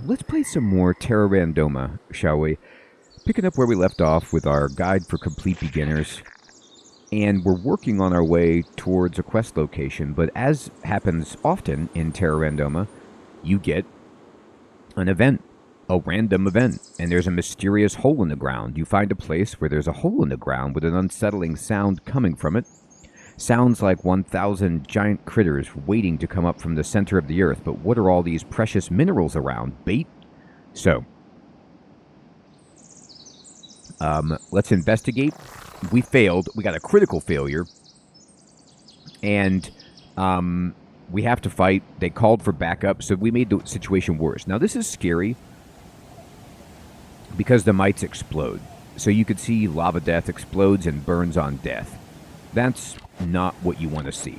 let's play some more Terra Randoma, shall we? Picking up where we left off with our guide for complete beginners. And we're working on our way towards a quest location, but as happens often in Terra Randoma, you get an event, a random event, and there's a mysterious hole in the ground. You find a place where there's a hole in the ground with an unsettling sound coming from it. Sounds like 1,000 giant critters waiting to come up from the center of the earth, but what are all these precious minerals around? Bait? So, let's investigate. We failed. We got a critical failure. And we have to fight. They called for backup, so we made the situation worse. Now, this is scary because the mites explode. So you could see lava death explodes and burns on death. That's not what you want to see.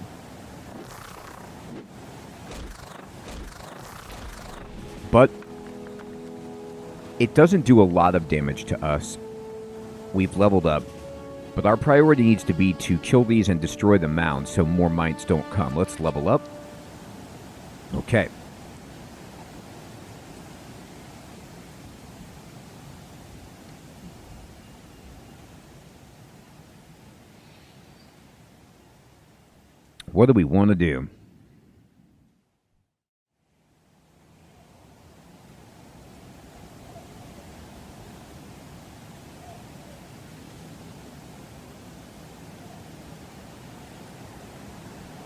But it doesn't do a lot of damage to us. We've leveled up. But our priority needs to be to kill these and destroy the mounds so more mites don't come. Let's level up. Okay. What do we want to do?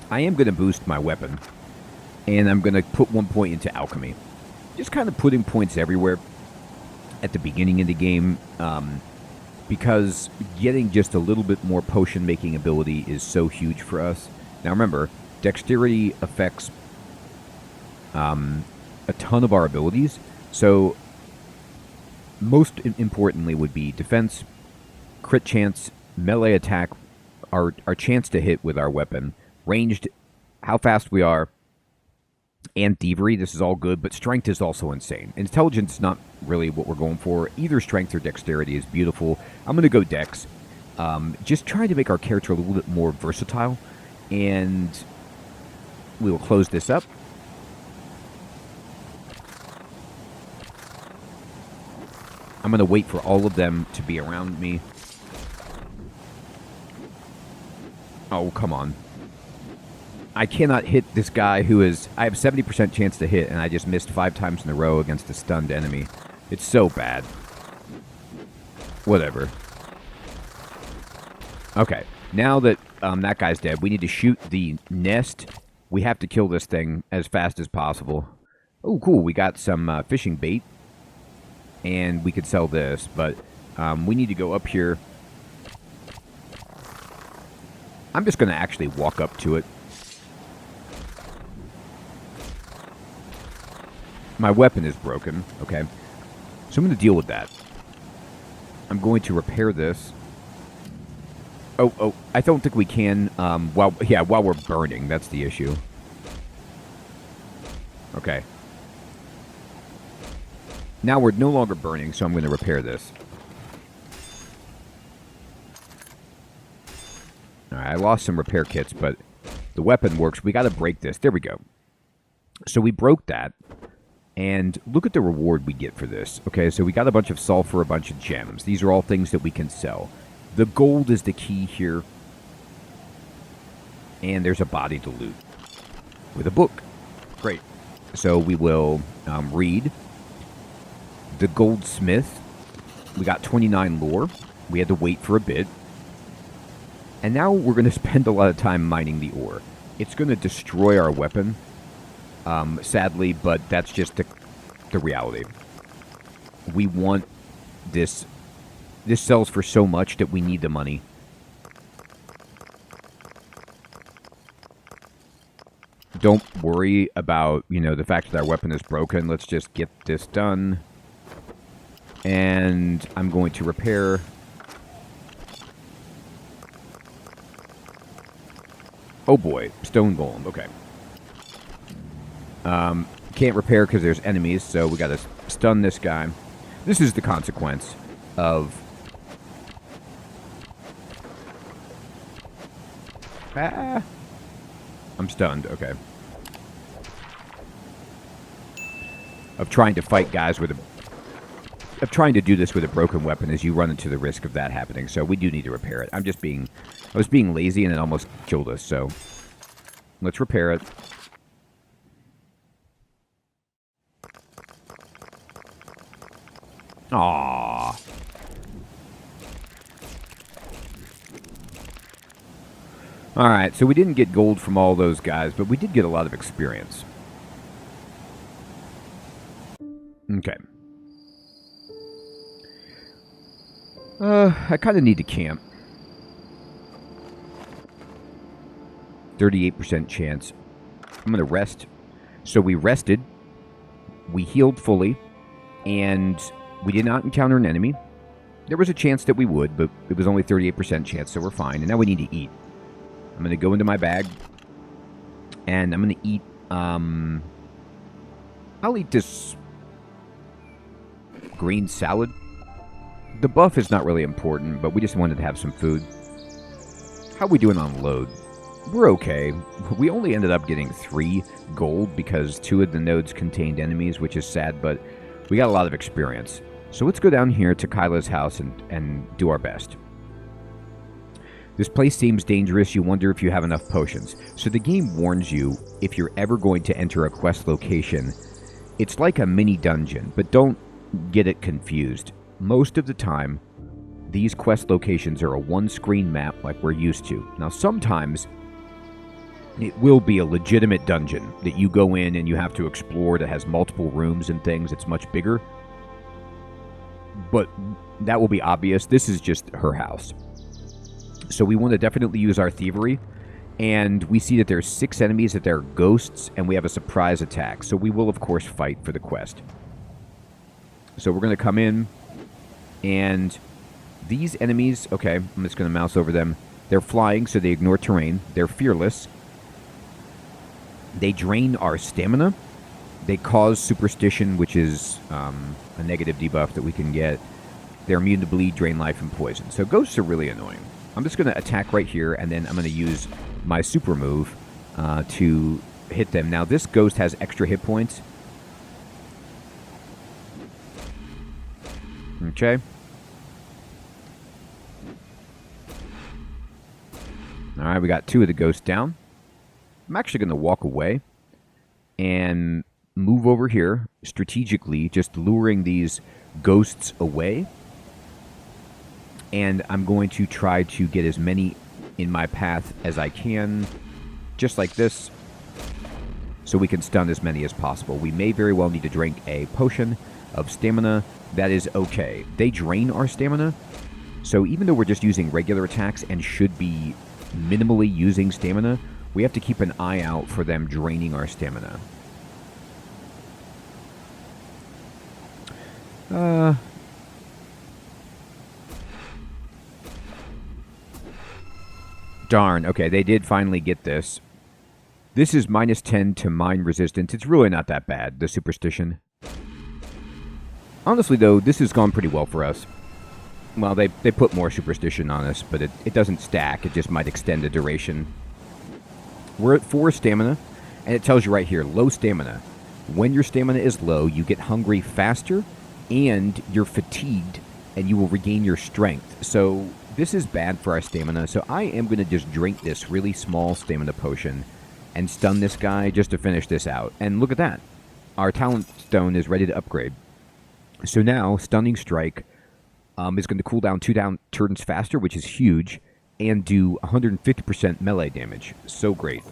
I am going to boost my weapon, and I'm going to put 1 point into alchemy. Just kind of putting points everywhere at the beginning of the game, because getting just a little bit more potion-making ability is so huge for us. Now remember, dexterity affects a ton of our abilities, so most importantly would be defense, crit chance, melee attack, our chance to hit with our weapon, ranged, how fast we are, and thievery. This is all good, but strength is also insane. Intelligence is not really what we're going for. Either strength or dexterity is beautiful. I'm going to go dex. Just trying to make our character a little bit more versatile. And we will close this up. I'm going to wait for all of them to be around me. Oh, come on. I cannot hit this guy who is... I have 70% chance to hit, and I just missed 5 times in a row against a stunned enemy. It's so bad. Whatever. Okay. Now that that guy's dead, we need to shoot the nest. We have to kill this thing as fast as possible. Oh, cool. We got some fishing bait. And we could sell this, but we need to go up here. I'm just going to actually walk up to it. My weapon is broken, okay? So I'm going to deal with that. I'm going to repair this. Oh, I don't think we can, while we're burning. That's the issue. Okay. Now we're no longer burning, so I'm going to repair this. Alright, I lost some repair kits, but the weapon works. We got to break this. There we go. So we broke that. And look at the reward we get for this. Okay, so we got a bunch of sulfur, a bunch of gems. These are all things that we can sell. The gold is the key here. And there's a body to loot. With a book. Great. So we will read. The goldsmith. We got 29 lore. We had to wait for a bit. And now we're going to spend a lot of time mining the ore. It's going to destroy our weapon. Sadly, but that's just the reality. We want this. This sells for so much that we need the money. Don't worry about, the fact that our weapon is broken. Let's just get this done. And I'm going to repair. Oh boy, stone golem. Okay. Can't repair because there's enemies, so we gotta stun this guy. This is the consequence of... Ah! I'm stunned, okay. of trying to fight guys with a... of trying to do this with a broken weapon is you run into the risk of that happening. So we do need to repair it. I was being lazy and it almost killed us. So let's repair it. Aww. Alright, so we didn't get gold from all those guys, but we did get a lot of experience. Okay. I kind of need to camp. 38% chance. I'm going to rest. So we rested. We healed fully. And we did not encounter an enemy. There was a chance that we would, but it was only 38% chance, so we're fine. And now we need to eat. I'm going to go into my bag. And I'm going to eat... I'll eat this green salad. The buff is not really important, but we just wanted to have some food. How are we doing on load? We're okay. We only ended up getting 3 gold because 2 of the nodes contained enemies, which is sad, but we got a lot of experience. So let's go down here to Kyla's house and do our best. This place seems dangerous. You wonder if you have enough potions. So the game warns you if you're ever going to enter a quest location. It's like a mini dungeon, but don't get it confused. Most of the time, these quest locations are a one-screen map like we're used to. Now, sometimes it will be a legitimate dungeon that you go in and you have to explore that has multiple rooms and things. It's much bigger. But that will be obvious. This is just her house. So we want to definitely use our thievery. And we see that there's 6 enemies, that they're ghosts, and we have a surprise attack. So we will, of course, fight for the quest. So we're going to come in. And these enemies, okay, I'm just going to mouse over them. They're flying, so they ignore terrain. They're fearless. They drain our stamina. They cause superstition, which is a negative debuff that we can get. They're immune to bleed, drain life, and poison. So ghosts are really annoying. I'm just going to attack right here, and then I'm going to use my super move to hit them. Now, this ghost has extra hit points. Okay. Alright, we got 2 of the ghosts down. I'm actually going to walk away and move over here strategically, just luring these ghosts away. And I'm going to try to get as many in my path as I can, just like this, so we can stun as many as possible. We may very well need to drink a potion of stamina. That is okay. They drain our stamina, so even though we're just using regular attacks and should be minimally using stamina, we have to keep an eye out for them draining our stamina. Darn, okay, they did finally get this. This is -10 to mine resistance. It's really not that bad, the superstition. Honestly, though, this has gone pretty well for us. Well, they put more superstition on us, but it doesn't stack. It just might extend the duration. We're at 4 stamina, and it tells you right here, low stamina. When your stamina is low, you get hungry faster, and you're fatigued, and you will regain your strength. So this is bad for our stamina, so I am going to just drink this really small stamina potion and stun this guy just to finish this out. And look at that. Our talent stone is ready to upgrade. So now, Stunning Strike is going to cool down 2 turns faster, which is huge, and do 150% melee damage. So great.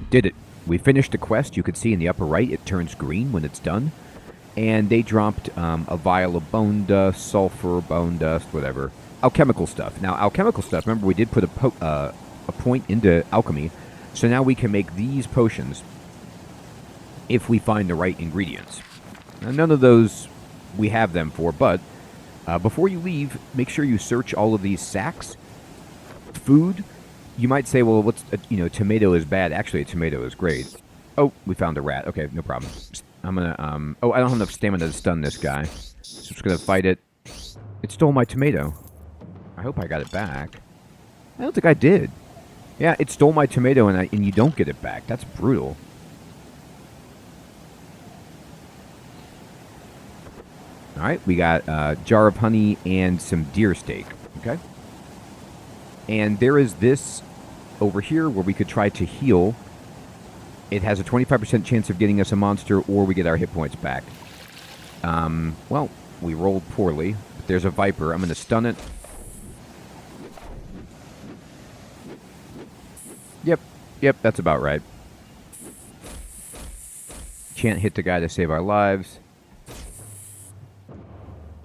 Did it. We finished the quest. You can see in the upper right, it turns green when it's done. And they dropped a vial of bone dust, sulfur, bone dust, whatever. Alchemical stuff. Now, alchemical stuff, remember we did put a point into alchemy. So now we can make these potions if we find the right ingredients. Now, none of those we have them for, but before you leave, make sure you search all of these sacks. Food. You might say, well, what's tomato is bad. Actually, a tomato is great. Oh, we found a rat. Okay, no problem. I'm gonna, oh, I don't have enough stamina to stun this guy. So I'm just gonna fight it. It stole my tomato. I hope I got it back. I don't think I did. Yeah, it stole my tomato and you don't get it back. That's brutal. All right, we got a jar of honey and some deer steak. Okay. And there is this over here where we could try to heal. It has a 25% chance of getting us a monster, or we get our hit points back. Well, we rolled poorly. But there's a viper. I'm going to stun it. Yep, that's about right. Can't hit the guy to save our lives.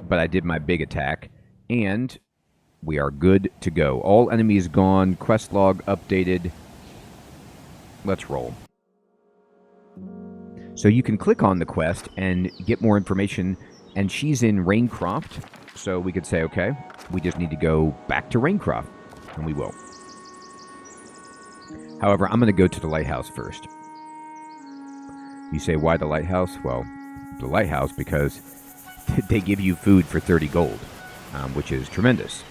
But I did my big attack. And we are good to go. All enemies gone. Quest log updated. Let's roll. So you can click on the quest and get more information. And she's in Raincroft. So we could say, okay, we just need to go back to Raincroft. And we will. However, I'm going to go to the lighthouse first. You say, why the lighthouse? Well, the lighthouse because they give you food for 30 gold, which is tremendous.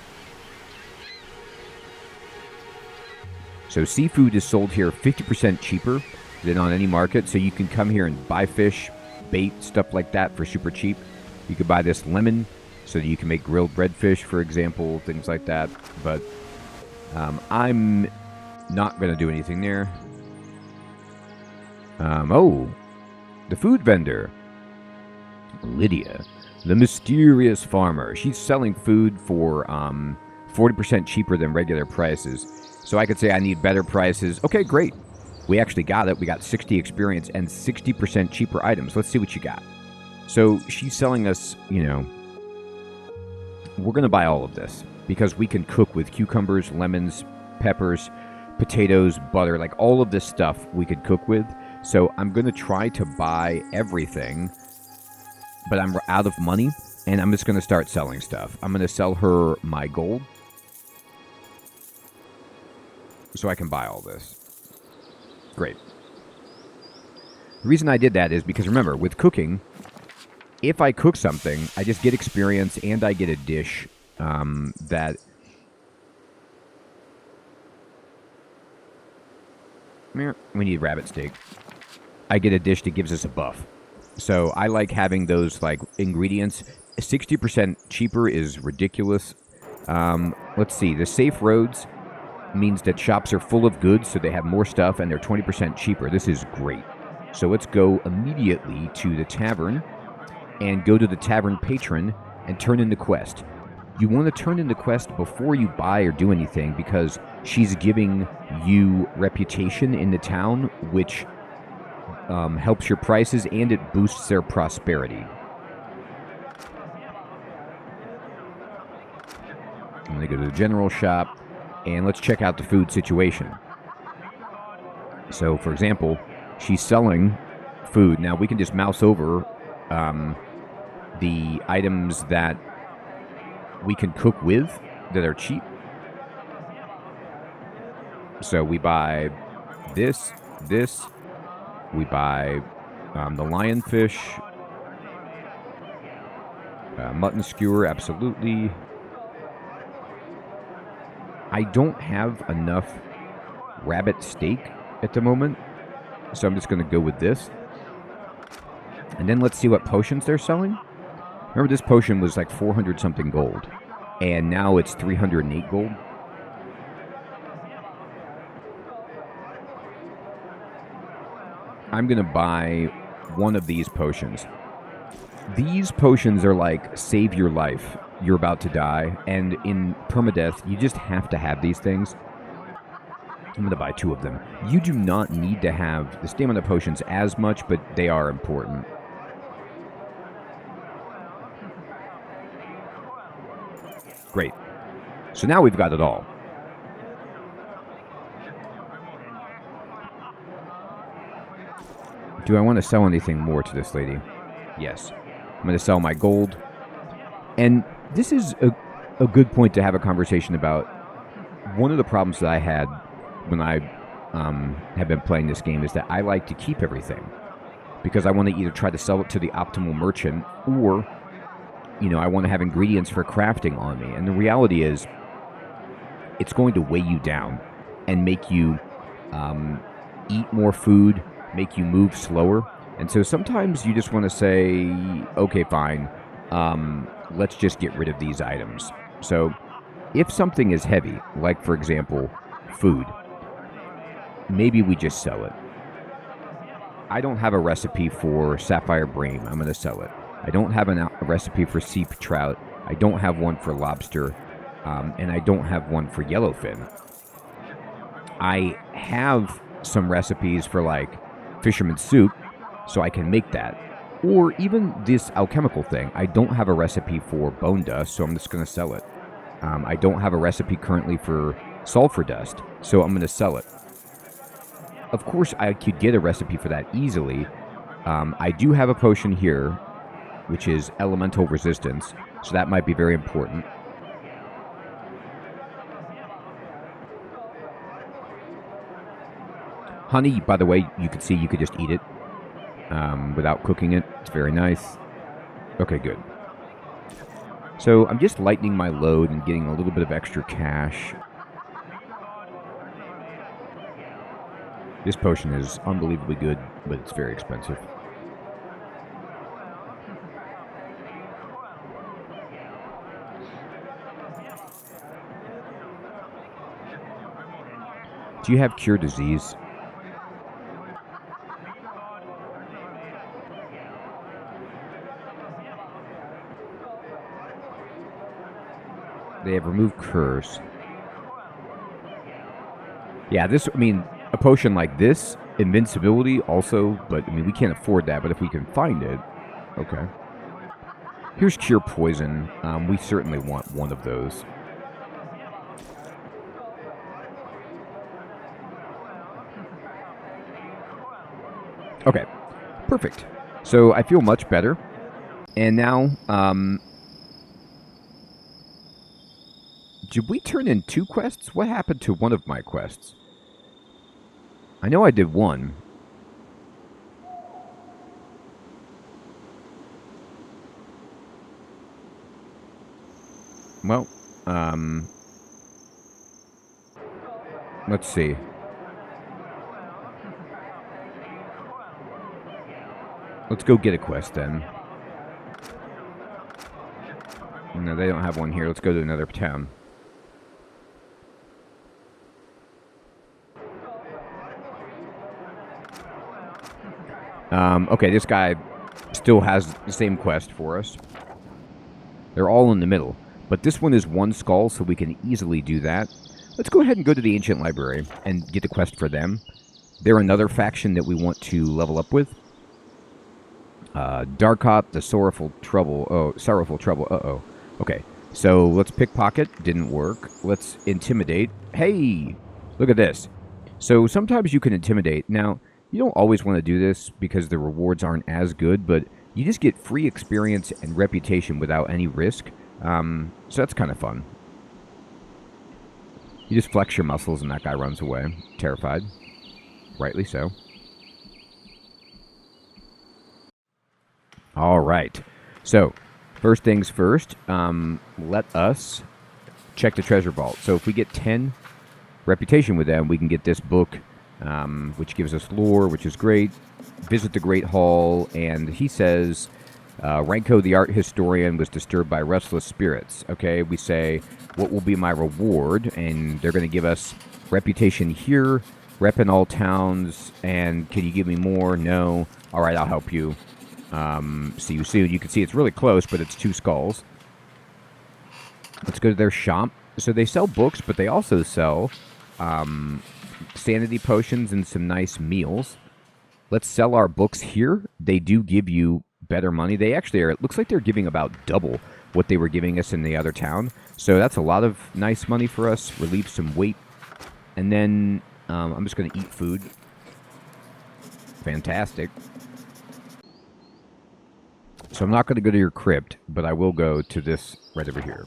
So seafood is sold here 50% cheaper than on any market. So you can come here and buy fish, bait, stuff like that for super cheap. You could buy this lemon so that you can make grilled breadfish, for example, things like that. But I'm not going to do anything there. Oh, the food vendor. Lydia, the mysterious farmer. She's selling food for 40% cheaper than regular prices. So I could say I need better prices. Okay, great. We actually got it. We got 60 experience and 60% cheaper items. Let's see what you got. So she's selling us, we're going to buy all of this because we can cook with cucumbers, lemons, peppers, potatoes, butter, like all of this stuff we could cook with. So I'm going to try to buy everything, but I'm out of money, and I'm just going to start selling stuff. I'm going to sell her my gold so I can buy all this. Great. The reason I did that is because, remember, with cooking, if I cook something, I just get experience and I get a dish that... We need rabbit steak. I get a dish that gives us a buff. So I like having those like ingredients. 60% cheaper is ridiculous. Let's see. The safe roads means that shops are full of goods, so they have more stuff, and they're 20% cheaper. This is great. So let's go immediately to the tavern and go to the tavern patron and turn in the quest. You want to turn in the quest before you buy or do anything because she's giving you reputation in the town, which helps your prices and it boosts their prosperity. I'm going to go to the general shop and let's check out the food situation. So, for example, she's selling food. Now, we can just mouse over the items that we can cook with that are cheap. So we buy this. We buy the lionfish, mutton skewer, absolutely. I don't have enough rabbit steak at the moment, so I'm just going to go with this. And then let's see what potions they're selling. Remember, this potion was like 400 something gold, and now it's 308 gold. I'm going to buy one of these potions. These potions are like save your life. You're about to die, and in permadeath, you just have to have these things. I'm going to buy 2 of them. You do not need to have the stamina potions as much, but they are important. Great. So now we've got it all. Do I want to sell anything more to this lady? Yes. I'm going to sell my gold. And this is a good point to have a conversation about. One of the problems that I had when I have been playing this game is that I like to keep everything. Because I want to either try to sell it to the optimal merchant or, I want to have ingredients for crafting on me. And the reality is, it's going to weigh you down and make you eat more food, make you move slower. And so sometimes you just want to say, okay, fine. let's just get rid of these items. So if something is heavy, like for example, food, maybe we just sell it. I don't have a recipe for sapphire bream. I'm going to sell it. I don't have a recipe for sea trout. I don't have one for lobster. And I don't have one for yellowfin. I have some recipes for like fisherman's soup, so I can make that. Or even this alchemical thing. I don't have a recipe for bone dust, so I'm just going to sell it. I don't have a recipe currently for sulfur dust, so I'm going to sell it. Of course, I could get a recipe for that easily. I do have a potion here, which is elemental resistance, so that might be very important. Honey, by the way, you could see you could just eat it without cooking it. It's very nice. Okay, good. So I'm just lightening my load and getting a little bit of extra cash. This potion is unbelievably good, but it's very expensive. Do you have cure disease? They have removed curse. Yeah, this, I mean, a potion like this, invincibility also, but I mean, we can't afford that, but if we can find it, okay. Here's cure poison. We certainly want one of those. Okay, perfect. So I feel much better. And now, did we turn in 2 quests? What happened to one of my quests? I know I did one. Well, let's see. Let's go get a quest then. No, they don't have one here. Let's go to another town. Okay, this guy still has the same quest for us. They're all in the middle. But this one is 1 skull, so we can easily do that. Let's go ahead and go to the Ancient Library and get the quest for them. They're another faction that we want to level up with. Darkot, the Sorrowful Trouble. Oh, Sorrowful Trouble. Uh-oh. Okay, so let's pickpocket. Didn't work. Let's intimidate. Hey! Look at this. So sometimes you can intimidate. Now, you don't always want to do this because the rewards aren't as good, but you just get free experience and reputation without any risk. So that's kind of fun. You just flex your muscles and that guy runs away. Terrified. Rightly so. All right. So, first things first, let us check the treasure vault. So if we get 10 reputation with them, we can get this book, which gives us lore, which is great. Visit the Great Hall, and he says, Ranko the art historian was disturbed by restless spirits. Okay, we say, what will be my reward? And they're going to give us reputation here, rep in all towns, and can you give me more? No. All right, I'll help you. See you soon. You can see it's really close, but it's 2 skulls. Let's go to their shop. So they sell books, but they also sell sanity potions and some nice meals. Let's sell our books here. They do give you better money. They actually are, it looks like they're giving about double what they were giving us in the other town. So that's a lot of nice money for us. Relieve some weight. And then I'm just going to eat food. Fantastic. So I'm not going to go to your crypt, but I will go to this right over here.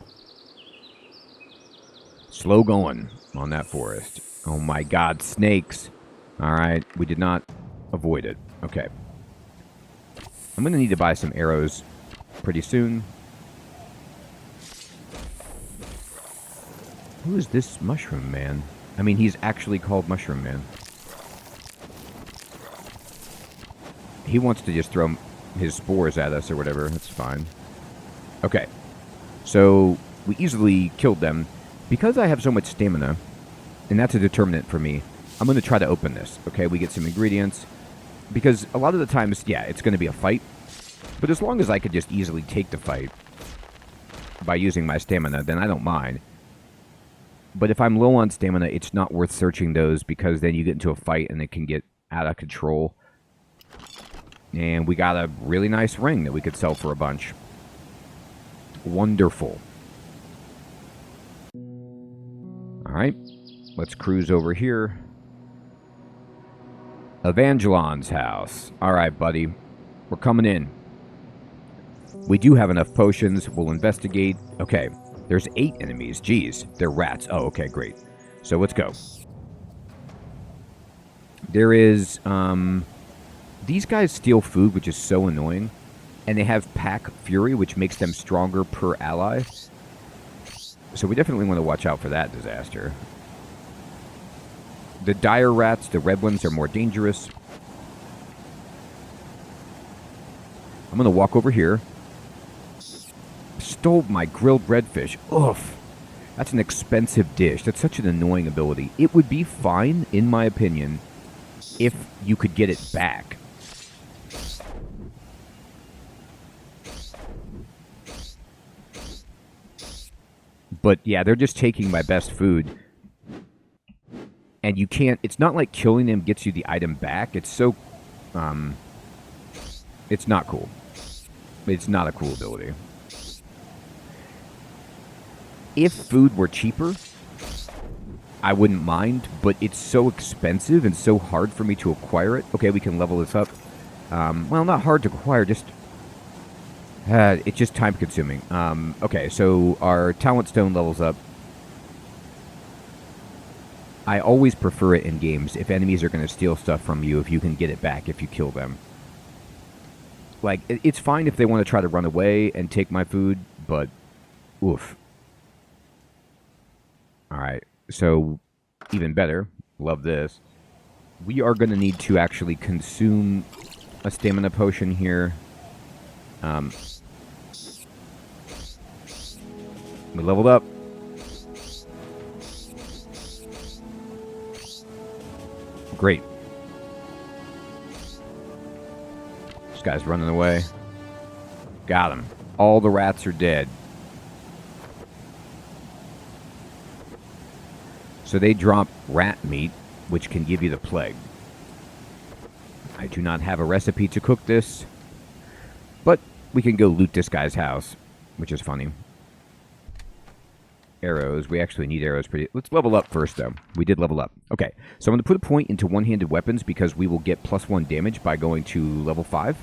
Slow going on that forest. Oh my god, snakes. Alright, we did not avoid it. Okay. I'm going to need to buy some arrows pretty soon. Who is this Mushroom Man? I mean, he's actually called Mushroom Man. He wants to just throw his spores at us or whatever. That's fine. Okay. So we easily killed them. Because I have so much stamina, and that's a determinant for me, I'm going to try to open this. Okay, we get some ingredients. Because a lot of the times, yeah, it's going to be a fight. But as long as I could just easily take the fight by using my stamina, then I don't mind. But if I'm low on stamina, it's not worth searching those because then you get into a fight and it can get out of control. And we got a really nice ring that we could sell for a bunch. Wonderful. Alright, let's cruise over here. Evangelon's house. Alright, buddy. We're coming in. We do have enough potions. We'll investigate. Okay, there's 8 enemies. Jeez, they're rats. Oh, okay, great. So let's go. There is, these guys steal food, which is so annoying. And they have Pack Fury, which makes them stronger per ally. So we definitely want to watch out for that disaster. The dire rats, the red ones, are more dangerous. I'm going to walk over here. Stole my grilled redfish. Oof. That's an expensive dish. That's such an annoying ability. It would be fine, in my opinion, if you could get it back. But yeah, they're just taking my best food. And you can't, it's not like killing them gets you the item back. It's so, it's not cool. It's not a cool ability. If food were cheaper, I wouldn't mind, but it's so expensive and so hard for me to acquire it. Okay, we can level this up. Well, not hard to acquire, just... it's just time-consuming. Okay, so our talent stone levels up. I always prefer it in games if enemies are going to steal stuff from you, if you can get it back if you kill them. Like, it's fine if they want to try to run away and take my food, but... oof. Alright, so even better. Love this. We are going to need to actually consume a stamina potion here. We leveled up. Great. This guy's running away. Got him. All the rats are dead. So they drop rat meat, which can give you the plague. I do not have a recipe to cook this, but we can go loot this guy's house, which is funny. Arrows. We actually need arrows pretty... Let's level up first, though. We did level up. Okay, so I'm going to put a point into one-handed weapons because we will get +1 damage by going to level 5,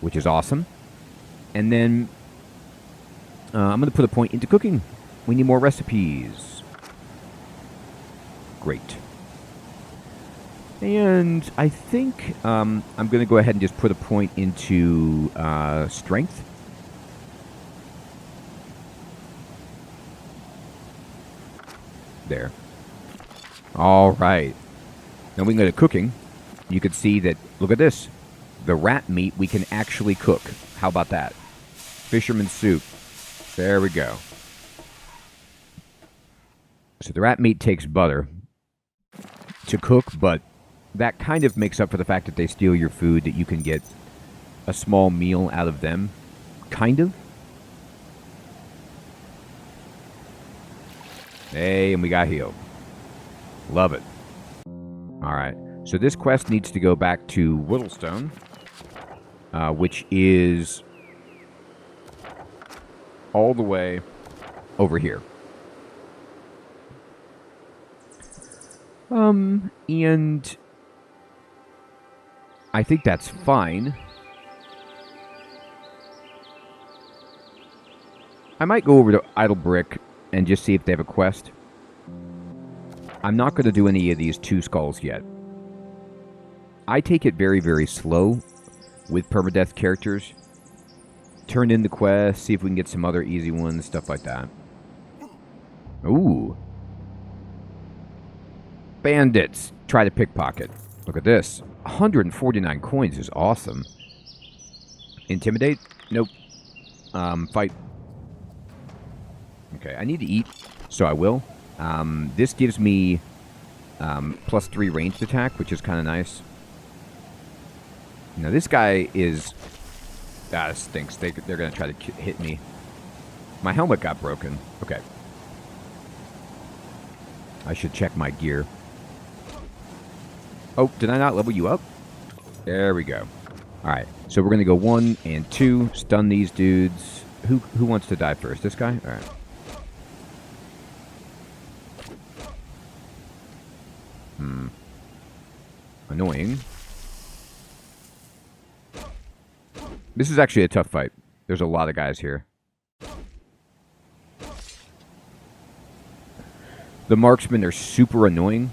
which is awesome. And then I'm going to put a point into cooking. We need more recipes. Great. And I think I'm going to go ahead and just put a point into strength. There. All right. Now we can go to cooking. You can see that, look at this. The rat meat we can actually cook. How about that? Fisherman's soup. There we go. So the rat meat takes butter to cook, but that kind of makes up for the fact that they steal your food, that you can get a small meal out of them. Kind of. Hey, and we got healed. Love it. Alright, so this quest needs to go back to Whittlestone, which is all the way over here. And I think that's fine. I might go over to Idle Brick and just see if they have a quest. I'm not going to do any of these 2 skulls yet. I take it very, very slow with permadeath characters. Turn in the quest, see if we can get some other easy ones, stuff like that. Ooh. Bandits. Try to pickpocket. Look at this. 149 coins is awesome. Intimidate? Nope. Fight. Okay, I need to eat, so I will. This gives me +3 ranged attack, which is kind of nice. Now, this guy is... this stinks. They're going to try to hit me. My helmet got broken. Okay. I should check my gear. Oh, did I not level you up? There we go. Alright, so we're going to go 1 and 2. Stun these dudes. Who wants to die first? This guy? Alright. Annoying. This is actually a tough fight. There's a lot of guys here. The marksmen are super annoying.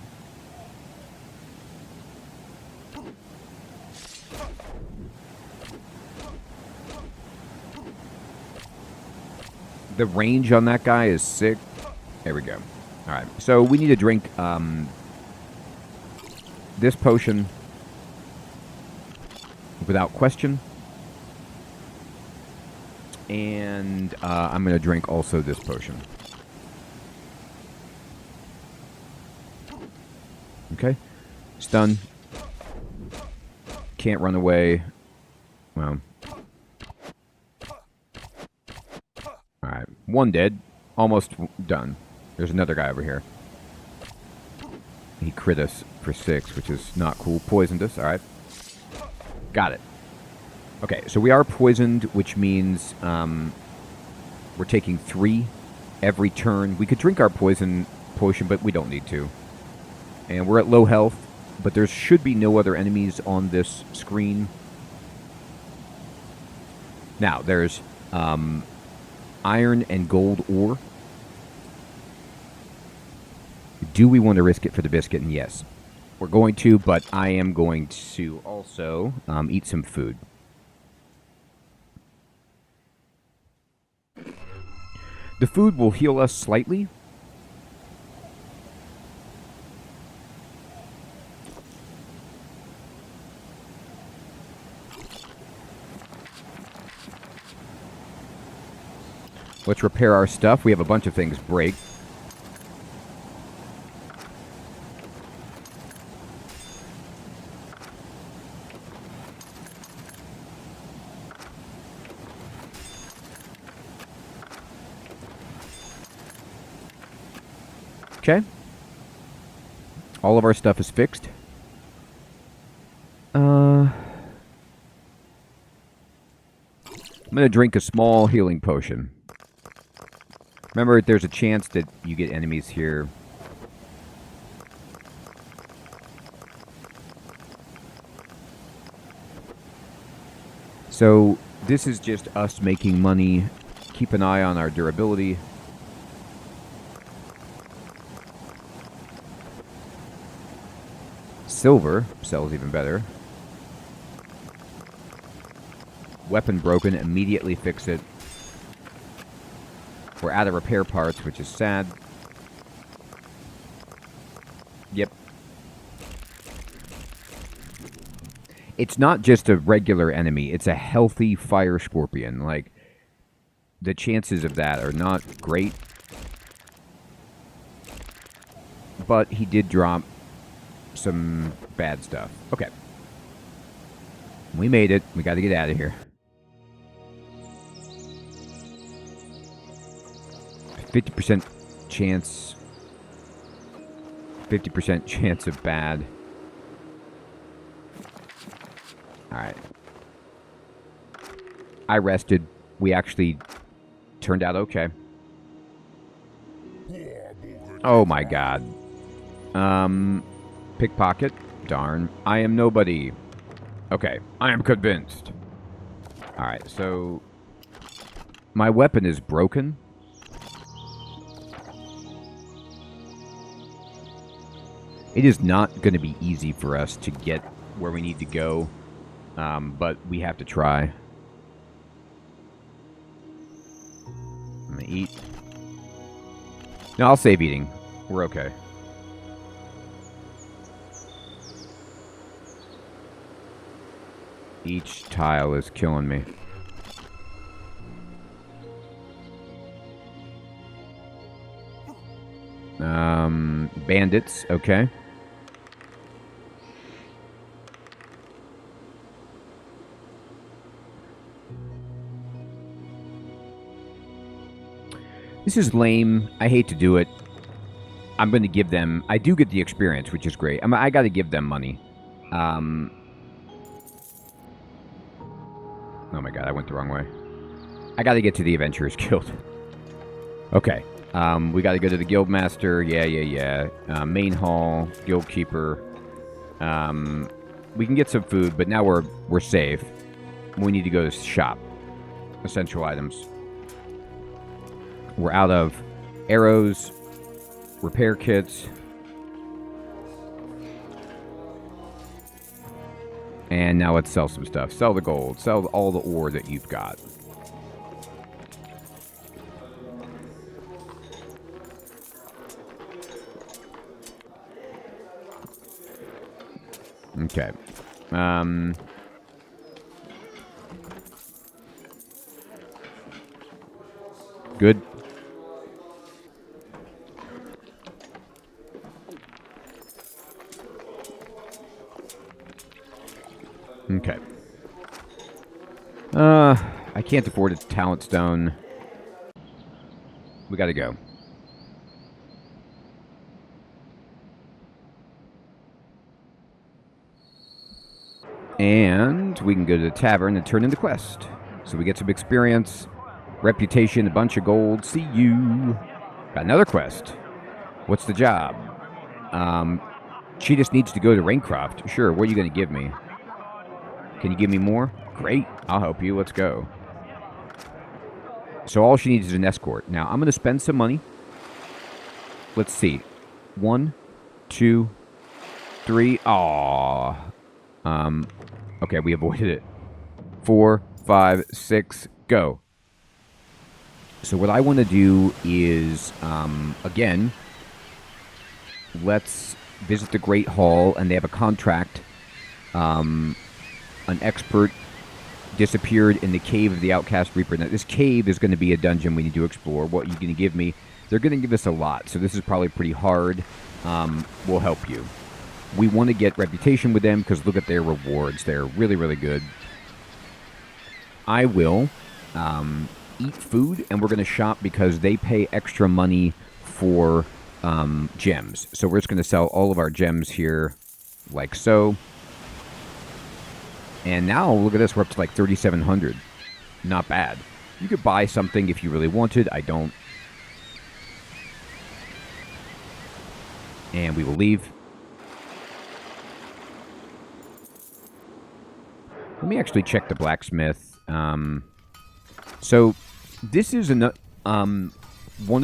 The range on that guy is sick. There we go. Alright, so we need to drink this potion without question. And I'm going to drink also this potion. Okay. Stun. Can't run away. Well. Alright. 1 dead. Almost done. There's another guy over here. He crit us for 6, which is not cool. Poisoned us. Alright. Got it. Okay, so we are poisoned, which means we're taking 3 every turn. We could drink our poison potion, but we don't need to. And we're at low health, but there should be no other enemies on this screen. Now, there's iron and gold ore. Do we want to risk it for the biscuit? And yes, we're going to, but I am going to also eat some food. The food will heal us slightly. Let's repair our stuff. We have a bunch of things break. Okay. All of our stuff is fixed. I'm going to drink a small healing potion. Remember, there's a chance that you get enemies here. So, this is just us making money. Keep an eye on our durability. Silver sells even better. Weapon broken, immediately fix it. We're out of repair parts, which is sad. Yep. It's not just a regular enemy, it's a healthy fire scorpion. Like, the chances of that are not great. But he did drop some bad stuff. Okay. We made it. We got to get out of here. 50% chance. 50% chance of bad. Alright. I rested. We actually turned out okay. Oh my god. Pickpocket. Darn. I am nobody. Okay. I am convinced. Alright, so... my weapon is broken. It is not going to be easy for us to get where we need to go. But we have to try. I'm going to eat. No, I'll save eating. We're okay. Each tile is killing me. Bandits, okay. This is lame. I hate to do it. I'm going to give them... I do get the experience, which is great. I got to give them money. Oh my god, I went the wrong way. I got to get to the Adventurers Guild. Okay. We got to go to the Guildmaster. Yeah. Main Hall, Guild Keeper. We can get some food, but now we're safe. We need to go to shop. Essential items. We're out of arrows, repair kits, and now let's sell some stuff. Sell the gold. Sell all the ore that you've got. Okay. Good. Okay. I can't afford a talent stone. We gotta go. And we can go to the tavern and turn in the quest. So we get some experience, reputation, a bunch of gold. See you. Got another quest. What's the job? She just needs to go to Raincroft. Sure, what are you going to give me? Can you give me more? Great, I'll help you. Let's go. So all she needs is an escort. Now, I'm going to spend some money. Let's see. 1, 2, 3. Aww. Okay, we avoided it. 4, 5, 6, go. So what I want to do is, again, let's visit the Great Hall, and they have a contract. An expert disappeared in the Cave of the Outcast Reaper. Now, this cave is going to be a dungeon we need to explore. What are you going to give me? They're going to give us a lot, so this is probably pretty hard. We'll help you. We want to get reputation with them because look at their rewards. They're really, really good. I will eat food, and we're going to shop because they pay extra money for gems. So we're just going to sell all of our gems here like so. And now, look at this, we're up to like 3,700. Not bad. You could buy something if you really wanted. I don't. And we will leave. Let me actually check the blacksmith. So, this is one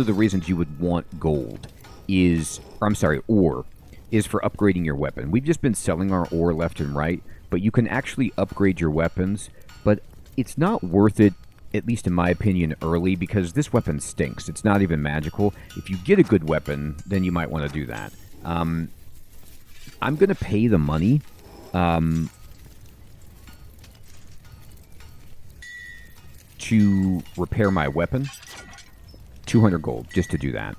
of the reasons you would want gold is, or I'm sorry, ore, is for upgrading your weapon. We've just been selling our ore left and right, but you can actually upgrade your weapons, but it's not worth it, at least in my opinion, early, because this weapon stinks. It's not even magical. If you get a good weapon, then you might want to do that. I'm going to pay the money. To repair my weapon. 200 gold, just to do that.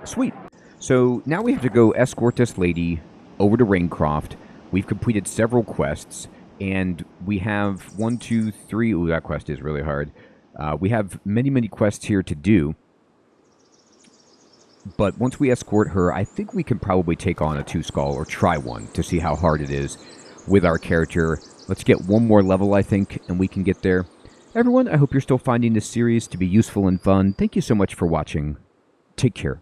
Sweet. So now we have to go escort this lady over to Raincroft. We've completed several quests, and we have 1, 2, 3. Ooh, that quest is really hard. We have many, many quests here to do. But once we escort her, I think we can probably take on a 2-skull, or try one, to see how hard it is with our character. Let's get one more level, I think, and we can get there. Everyone, I hope you're still finding this series to be useful and fun. Thank you so much for watching. Take care.